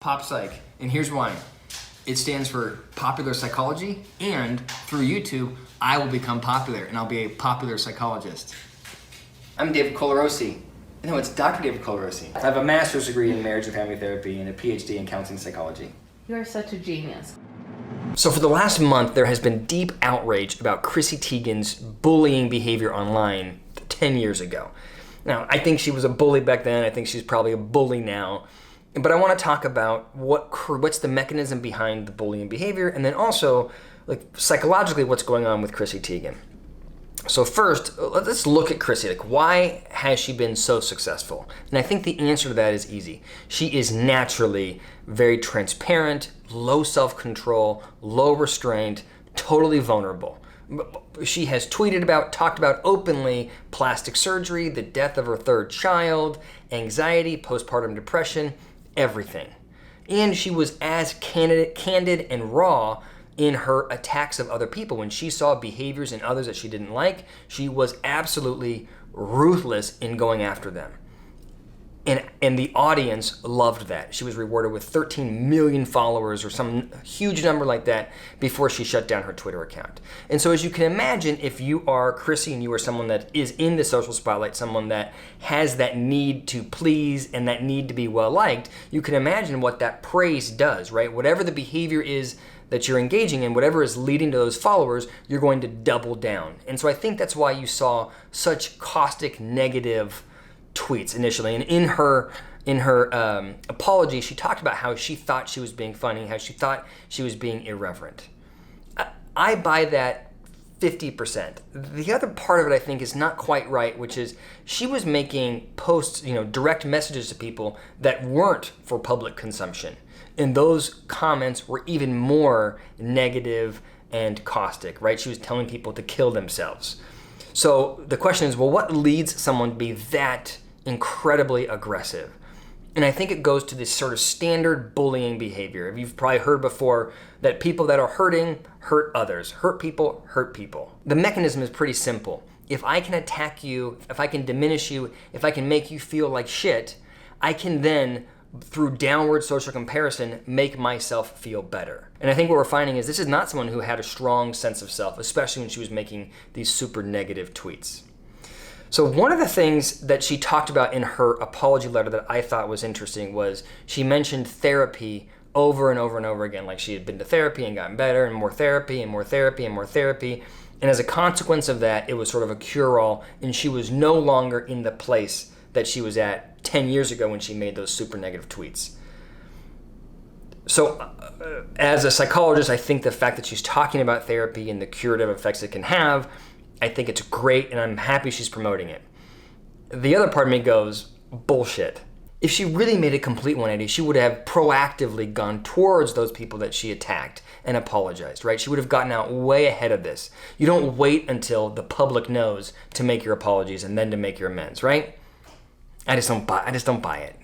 Pop Psych, and here's why. It stands for popular psychology, and through YouTube, I will become popular, and I'll be a popular psychologist. I'm David Colarosi. No, it's Dr. David Colarosi. I have a master's degree in marriage and family therapy and a PhD in counseling psychology. You are such a genius. So for the last month, there has been deep outrage about Chrissy Teigen's bullying behavior online 10 years ago. Now, I think she was a bully back then. I think she's probably a bully now. But I want to talk about what's the mechanism behind the bullying behavior, and then also, psychologically, what's going on with Chrissy Teigen. So first, let's look at Chrissy. Why has she been so successful? And I think the answer to that is easy. She is naturally very transparent, low self-control, low restraint, totally vulnerable. She has tweeted about, talked about openly plastic surgery, the death of her third child, anxiety, postpartum depression, everything. And she was as candid and raw in her attacks of other people. When she saw behaviors in others that she didn't like, she was absolutely ruthless in going after them. And the audience loved that. She was rewarded with 13 million followers or some huge number like that before she shut down her Twitter account. And so as you can imagine, if you are Chrissy and you are someone that is in the social spotlight, someone that has that need to please and that need to be well-liked, you can imagine what that praise does, right? Whatever the behavior is that you're engaging in, whatever is leading to those followers, you're going to double down. And so I think that's why you saw such caustic, negative tweets initially. And in her apology, she talked about how she thought she was being funny, how she thought she was being irreverent. I buy that 50%. The other part of it I think is not quite right, which is she was making posts, direct messages to people that weren't for public consumption. And those comments were even more negative and caustic, right? She was telling people to kill themselves. So the question is, well, what leads someone to be that incredibly aggressive? And I think it goes to this sort of standard bullying behavior. You've probably heard before that people that are hurting hurt others. Hurt people hurt people. The mechanism is pretty simple. If I can attack you, if I can diminish you, if I can make you feel like shit, I can then, through downward social comparison, make myself feel better. And I think what we're finding is this is not someone who had a strong sense of self, especially when she was making these super negative tweets. So one of the things that she talked about in her apology letter that I thought was interesting was she mentioned therapy over and over and over again, like she had been to therapy and gotten better, and more therapy and more therapy and more therapy. And as a consequence of that, it was sort of a cure-all, and she was no longer in the place that she was at 10 years ago when she made those super negative tweets. So as a psychologist, I think the fact that she's talking about therapy and the curative effects it can have, I think it's great, and I'm happy she's promoting it. The other part of me goes, bullshit. If she really made a complete 180, she would have proactively gone towards those people that she attacked and apologized, right? She would have gotten out way ahead of this. You don't wait until the public knows to make your apologies and then to make your amends, right? I just don't buy it.